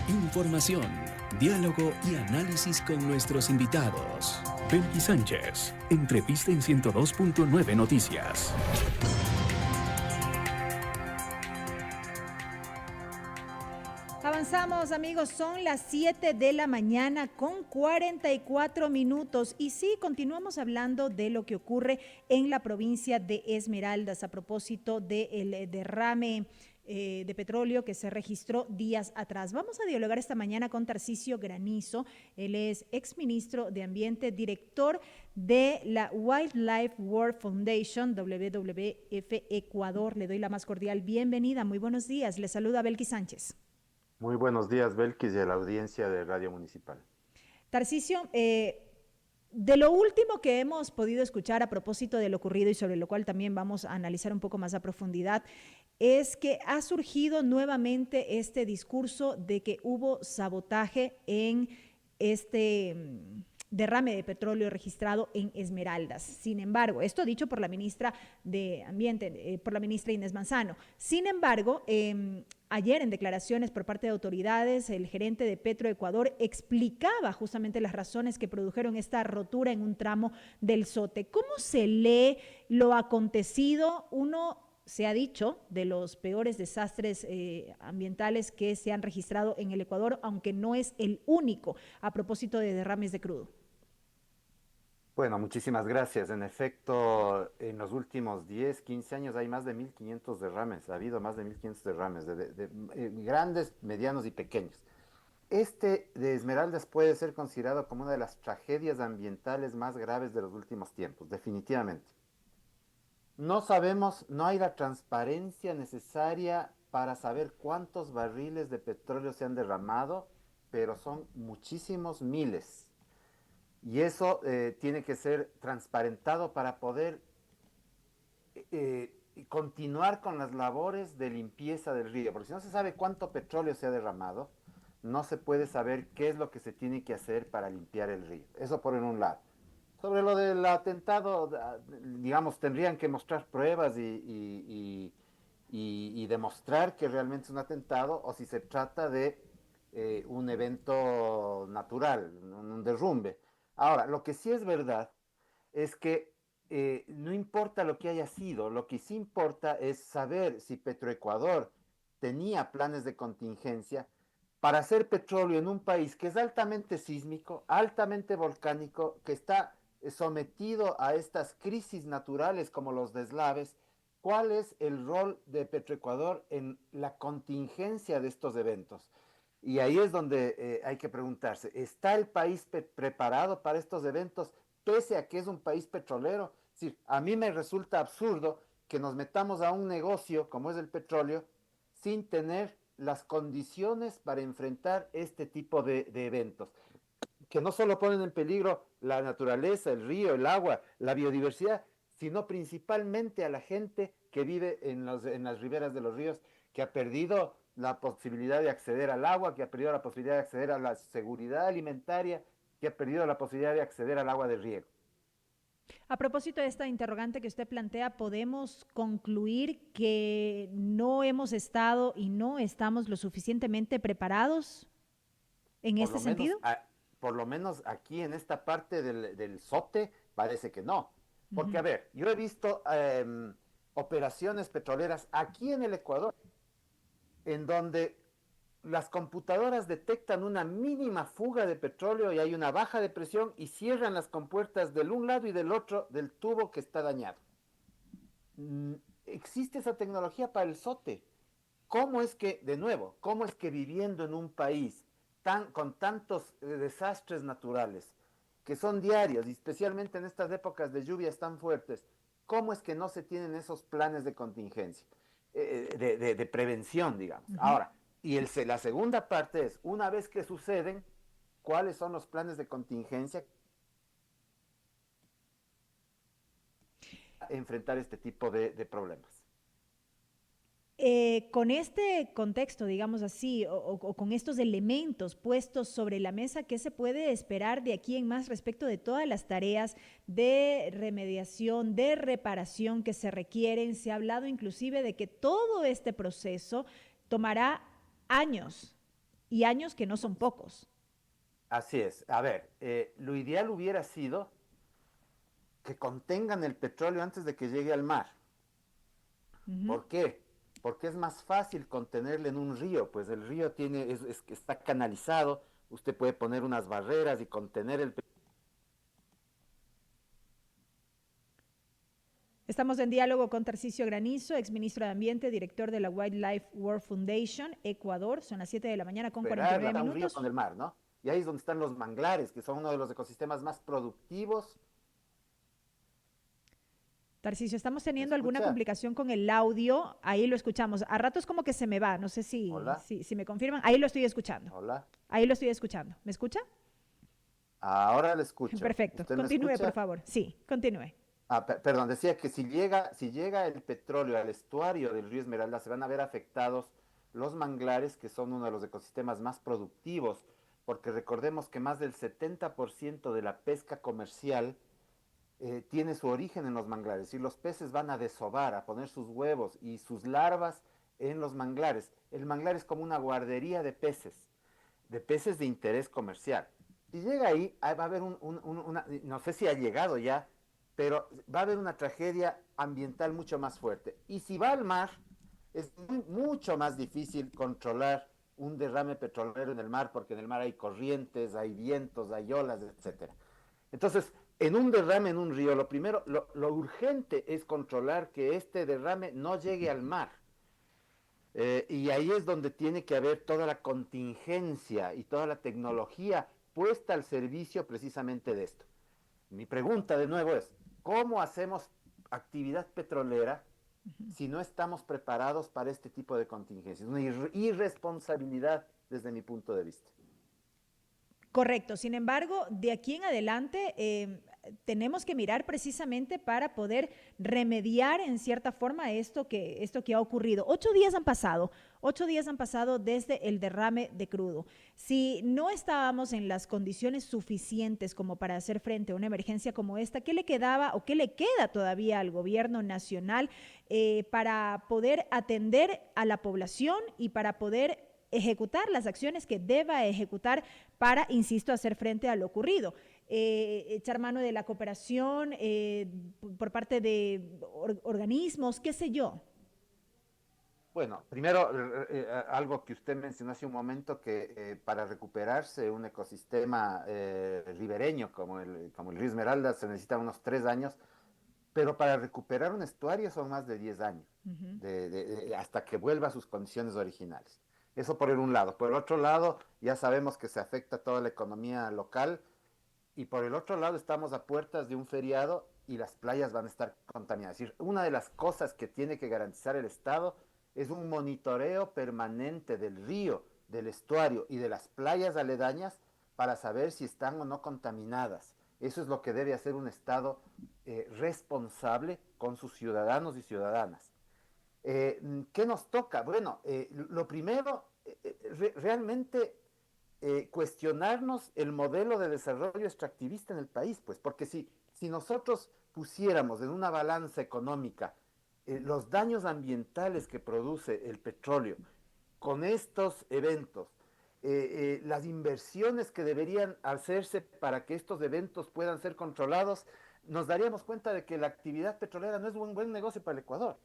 Información, diálogo y análisis con nuestros invitados. Belkis Sánchez, entrevista en 102.9 Noticias. Avanzamos, amigos, son las 7 de la mañana con 44 minutos y sí, continuamos hablando de lo que ocurre en la provincia de Esmeraldas a propósito del derrame de petróleo que se registró días atrás. Vamos a dialogar esta mañana con Tarcisio Granizo. Él es exministro de Ambiente, director de la Wildlife World Foundation, WWF Ecuador. Le doy la más cordial bienvenida. Muy buenos días. Le saluda Belkis Sánchez. Muy buenos días, Belkis, y a la audiencia de Radio Municipal. Tarcisio, de lo último que hemos podido escuchar a propósito de lo ocurrido y sobre lo cual también vamos a analizar un poco más a profundidad, es que ha surgido nuevamente este discurso de que hubo sabotaje en este derrame de petróleo registrado en Esmeraldas. Sin embargo, esto dicho por la ministra de Ambiente, por la ministra Inés Manzano. Sin embargo, ayer en declaraciones por parte de autoridades, el gerente de Petroecuador explicaba justamente las razones que produjeron esta rotura en un tramo del Sote. ¿Cómo se lee lo acontecido? Uno se ha dicho de los peores desastres ambientales que se han registrado en el Ecuador, aunque no es el único a propósito de derrames de crudo. Bueno, muchísimas gracias. En efecto, en los últimos 10, 15 años hay más de 1.500 derrames. Ha habido más de 1.500 derrames, grandes, medianos y pequeños. Este de Esmeraldas puede ser considerado como una de las tragedias ambientales más graves de los últimos tiempos, definitivamente. No sabemos, no hay la transparencia necesaria para saber cuántos barriles de petróleo se han derramado, pero son muchísimos miles. Y eso tiene que ser transparentado para poder continuar con las labores de limpieza del río, porque si no se sabe cuánto petróleo se ha derramado, no se puede saber qué es lo que se tiene que hacer para limpiar el río. Eso por en un lado. Sobre lo del atentado, digamos, tendrían que mostrar pruebas y demostrar que realmente es un atentado o si se trata de un evento natural, un derrumbe. Ahora, lo que sí es verdad es que no importa lo que haya sido, lo que sí importa es saber si Petroecuador tenía planes de contingencia para hacer petróleo en un país que es altamente sísmico, altamente volcánico, que está sometido a estas crisis naturales como los deslaves. ¿Cuál es el rol de Petroecuador en la contingencia de estos eventos? Y ahí es donde hay que preguntarse, ¿está el país preparado para estos eventos pese a que es un país petrolero? Es decir, a mí me resulta absurdo que nos metamos a un negocio como es el petróleo sin tener las condiciones para enfrentar este tipo de eventos, que no solo ponen en peligro la naturaleza, el río, el agua, la biodiversidad, sino principalmente a la gente que vive en las riberas de los ríos, que ha perdido la posibilidad de acceder al agua, que ha perdido la posibilidad de acceder a la seguridad alimentaria, que ha perdido la posibilidad de acceder al agua de riego. A propósito de esta interrogante que usted plantea, ¿podemos concluir que no hemos estado y no estamos lo suficientemente preparados en Por este lo menos, sentido? por lo menos aquí en esta parte del Sote parece que no. Porque, a ver, yo he visto operaciones petroleras aquí en el Ecuador en donde las computadoras detectan una mínima fuga de petróleo y hay una baja de presión y cierran las compuertas del un lado y del otro del tubo que está dañado. Existe esa tecnología para el Sote. ¿Cómo es que, de nuevo, cómo es que viviendo en un país con tantos desastres naturales, que son diarios, y especialmente en estas épocas de lluvias tan fuertes, cómo es que no se tienen esos planes de contingencia, de prevención, digamos? Ahora, la segunda parte es, una vez que suceden, ¿cuáles son los planes de contingencia para enfrentar este tipo de problemas? Con este contexto, digamos así, o con estos elementos puestos sobre la mesa, ¿qué se puede esperar de aquí en más respecto de todas las tareas de remediación, de reparación que se requieren? Se ha hablado inclusive de que todo este proceso tomará años. y años que no son pocos. Así es. A ver, lo ideal hubiera sido que contengan el petróleo antes de que llegue al mar. Ujú. ¿Por qué? Porque es más fácil contenerlo en un río, pues el río está canalizado, usted puede poner unas barreras y contener el petróleo. Estamos en diálogo con Tarcisio Granizo, exministro de Ambiente, director de la Wildlife World Foundation, Ecuador. Son las 7 de la mañana con Esperar 49 a un río con minutos. el mar, ¿no? Y ahí es donde están los manglares, que son uno de los ecosistemas más productivos. Tarcisio, estamos ¿Me teniendo alguna escucha? complicación con el audio. Ahí lo escuchamos. A ratos como que se me va. No sé Hola, si me confirman. Ahí lo estoy escuchando. hola. Ahí lo estoy escuchando. ¿Me escucha? Ahora le escucho. Perfecto. ¿Usted me Continúe, por escucha? favor. Sí, continúe. Perdón, decía que si llega el petróleo al estuario del río Esmeralda, se van a ver afectados los manglares, que son uno de los ecosistemas más productivos, porque recordemos que más del 70% de la pesca comercial tiene su origen en los manglares, y los peces van a desovar, a poner sus huevos y sus larvas en los manglares. El manglar es como una guardería de peces de interés comercial. Si llega ahí va a haber no sé si ha llegado ya, pero va a haber una tragedia ambiental mucho más fuerte. Y si va al mar, es mucho más difícil controlar un derrame petrolero en el mar, porque en el mar hay corrientes, hay vientos, hay olas, etcétera. Entonces, en un derrame en un río, lo primero, lo urgente es controlar que este derrame no llegue al mar. Y ahí es donde tiene que haber toda la contingencia y toda la tecnología puesta al servicio precisamente de esto. Mi pregunta de nuevo es, ¿cómo hacemos actividad petrolera si no estamos preparados para este tipo de contingencias? Una irresponsabilidad desde mi punto de vista. Correcto. Sin embargo, de aquí en adelante tenemos que mirar precisamente para poder remediar en cierta forma esto que ha ocurrido. 8 días han pasado, 8 días han pasado desde el derrame de crudo. Si no estábamos en las condiciones suficientes como para hacer frente a una emergencia como esta, ¿qué le quedaba o qué le queda todavía al gobierno nacional para poder atender a la población y para poder ejecutar las acciones que deba ejecutar para, insisto, hacer frente a lo ocurrido? Echar mano de la cooperación por parte de organismos, qué sé yo. Bueno, primero, algo que usted mencionó hace un momento, que para recuperarse un ecosistema ribereño como el río Esmeralda se necesitan unos 3 años, pero para recuperar un estuario son más de 10 años, Uh -huh. hasta que vuelva a sus condiciones originales. Eso por un lado. Por el otro lado, ya sabemos que se afecta toda la economía local, y por el otro lado estamos a puertas de un feriado y las playas van a estar contaminadas. Es decir, una de las cosas que tiene que garantizar el Estado es un monitoreo permanente del río, del estuario y de las playas aledañas, para saber si están o no contaminadas. Eso es lo que debe hacer un Estado responsable con sus ciudadanos y ciudadanas. ¿Qué nos toca? Bueno, lo primero, realmente cuestionarnos el modelo de desarrollo extractivista en el país, pues, porque si nosotros pusiéramos en una balanza económica los daños ambientales que produce el petróleo con estos eventos, las inversiones que deberían hacerse para que estos eventos puedan ser controlados, nos daríamos cuenta de que la actividad petrolera no es un buen negocio para el Ecuador.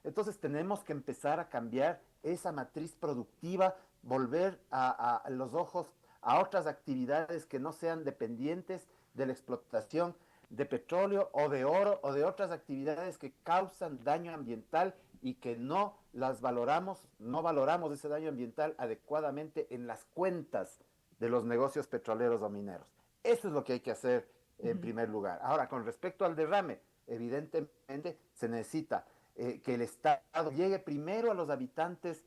Entonces tenemos que empezar a cambiar esa matriz productiva, volver a los ojos a otras actividades que no sean dependientes de la explotación de petróleo o de oro o de otras actividades que causan daño ambiental y que no las valoramos, no valoramos ese daño ambiental adecuadamente en las cuentas de los negocios petroleros o mineros. Eso es lo que hay que hacer Uh en -huh. primer lugar. Ahora, con respecto al derrame, evidentemente se necesita que el Estado llegue primero a los habitantes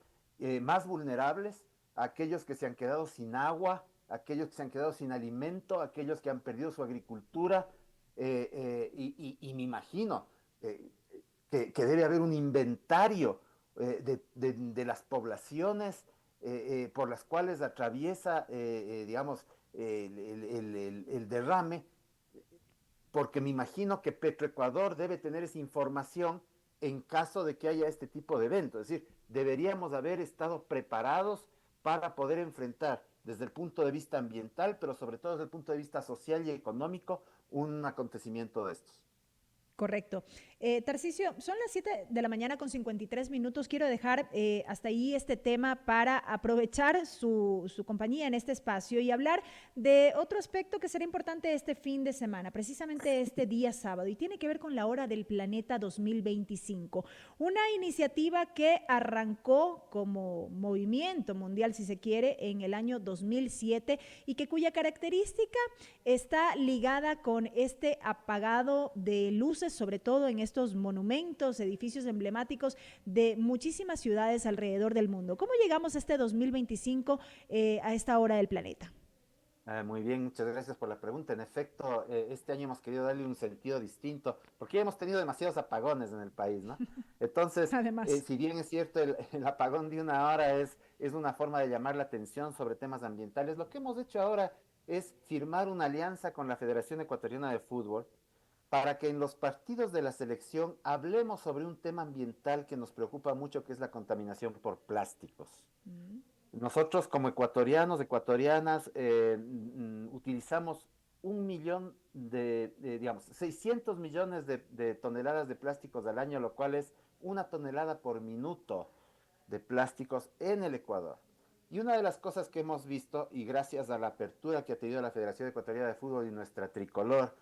más vulnerables, a aquellos que se han quedado sin agua, a aquellos que se han quedado sin alimento, a aquellos que han perdido su agricultura, y me imagino que debe haber un inventario de las poblaciones por las cuales atraviesa, digamos, el derrame, porque me imagino que Petroecuador debe tener esa información en caso de que haya este tipo de evento. Es decir, deberíamos haber estado preparados para poder enfrentar desde el punto de vista ambiental, pero sobre todo desde el punto de vista social y económico, un acontecimiento de estos. Correcto. Tarcisio, son las 7 de la mañana con 53 minutos. Quiero dejar hasta ahí este tema para aprovechar su compañía en este espacio y hablar de otro aspecto que será importante este fin de semana, precisamente este día sábado, y tiene que ver con la Hora del Planeta 2025. Una iniciativa que arrancó como movimiento mundial, si se quiere, en el año 2007 y que cuya característica está ligada con este apagado de luces, sobre todo en estos monumentos, edificios emblemáticos de muchísimas ciudades alrededor del mundo. ¿Cómo llegamos a este 2025 a esta hora del planeta? Muy bien, muchas gracias por la pregunta. En efecto, este año hemos querido darle un sentido distinto, porque ya hemos tenido demasiados apagones en el país, ¿no? Entonces, Además. si bien es cierto, el apagón de una hora es una forma de llamar la atención sobre temas ambientales, lo que hemos hecho ahora es firmar una alianza con la Federación Ecuatoriana de Fútbol para que en los partidos de la selección hablemos sobre un tema ambiental que nos preocupa mucho, que es la contaminación por plásticos. Mm. Nosotros como ecuatorianos, ecuatorianas, utilizamos 1 millón digamos, 600 millones de toneladas de plásticos al año, lo cual es 1 tonelada por minuto de plásticos en el Ecuador. Y una de las cosas que hemos visto, y gracias a la apertura que ha tenido la Federación Ecuatoriana de Fútbol y nuestra tricolor,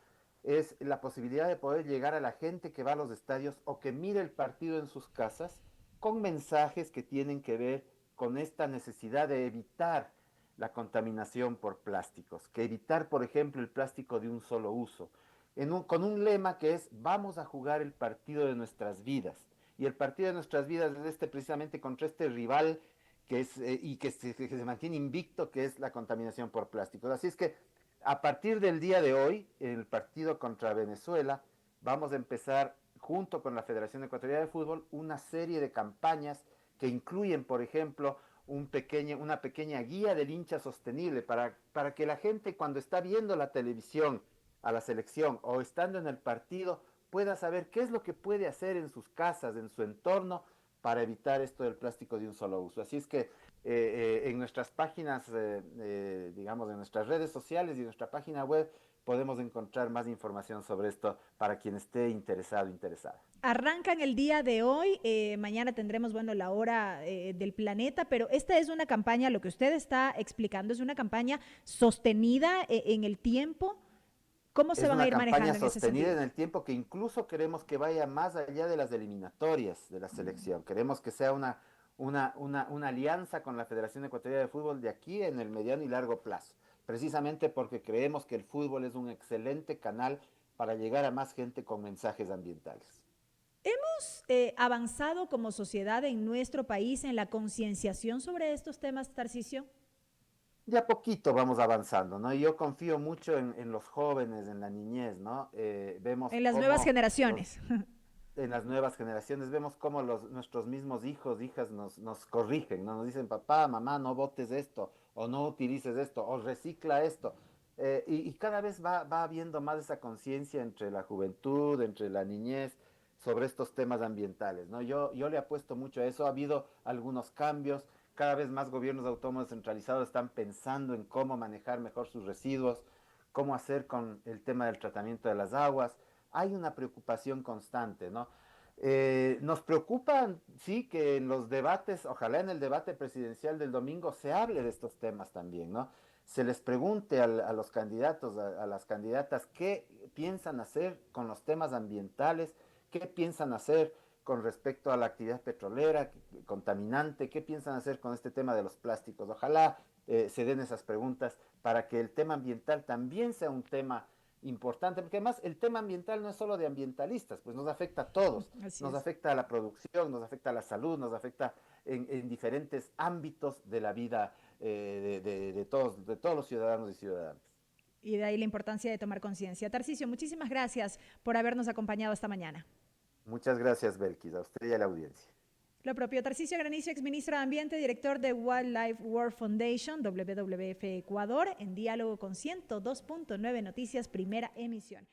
es la posibilidad de poder llegar a la gente que va a los estadios o que mire el partido en sus casas con mensajes que tienen que ver con esta necesidad de evitar la contaminación por plásticos, que evitar, por ejemplo, el plástico de un solo uso, con un lema que es vamos a jugar el partido de nuestras vidas. Y el partido de nuestras vidas es precisamente contra este rival que es, que se mantiene invicto, que es la contaminación por plásticos. Así es que a partir del día de hoy, en el partido contra Venezuela, vamos a empezar junto con la Federación Ecuatoriana de Fútbol una serie de campañas que incluyen, por ejemplo, una pequeña guía del hincha sostenible para que la gente cuando está viendo la televisión a la selección o estando en el partido pueda saber qué es lo que puede hacer en sus casas, en su entorno, para evitar esto del plástico de un solo uso. Así es que en nuestras páginas, digamos, en nuestras redes sociales y en nuestra página web, podemos encontrar más información sobre esto para quien esté interesado, interesada. Arrancan el día de hoy, mañana tendremos, bueno, la hora del planeta, pero esta es una campaña, lo que usted está explicando es una campaña sostenida en el tiempo. ¿Cómo se Es van a una ir campaña manejando en ese sostenida sentido? en el tiempo que incluso queremos que vaya más allá de las eliminatorias de la selección. Queremos que sea una alianza con la Federación Ecuatoriana de Fútbol de aquí en el mediano y largo plazo, precisamente porque creemos que el fútbol es un excelente canal para llegar a más gente con mensajes ambientales. ¿Hemos avanzado como sociedad en nuestro país en la concienciación sobre estos temas, Tarcisio? De a poquito vamos avanzando, ¿no? Y yo confío mucho en los jóvenes, en la niñez, ¿no? Vemos En las nuevas cómo generaciones. en las nuevas generaciones, vemos cómo nuestros mismos hijos, hijas nos corrigen, ¿no? Nos dicen, papá, mamá, no botes esto, o no utilices esto, o recicla esto. Y cada vez va habiendo más esa conciencia entre la juventud, entre la niñez, sobre estos temas ambientales, ¿no? Yo le apuesto mucho a eso, ha habido algunos cambios, cada vez más gobiernos autónomos descentralizados están pensando en cómo manejar mejor sus residuos, cómo hacer con el tema del tratamiento de las aguas. Hay una preocupación constante, ¿no? Nos preocupa, sí, que en los debates, ojalá en el debate presidencial del domingo se hable de estos temas también, ¿no? Se les pregunte a los candidatos, a las candidatas, qué piensan hacer con los temas ambientales, qué piensan hacer con respecto a la actividad petrolera, contaminante, qué piensan hacer con este tema de los plásticos. Ojalá se den esas preguntas para que el tema ambiental también sea un tema importante, porque además el tema ambiental no es solo de ambientalistas, pues nos afecta a todos, Así nos es. afecta a la producción, nos afecta a la salud, nos afecta en diferentes ámbitos de la vida de todos los ciudadanos y ciudadanas. Y de ahí la importancia de tomar conciencia. Tarcisio, muchísimas gracias por habernos acompañado esta mañana. Muchas gracias, Belkis, a usted y a la audiencia. Lo propio, Tarcisio Granizo, exministro de Ambiente, director de Wildlife World Foundation, WWF Ecuador, en diálogo con 102.9 Noticias, primera emisión.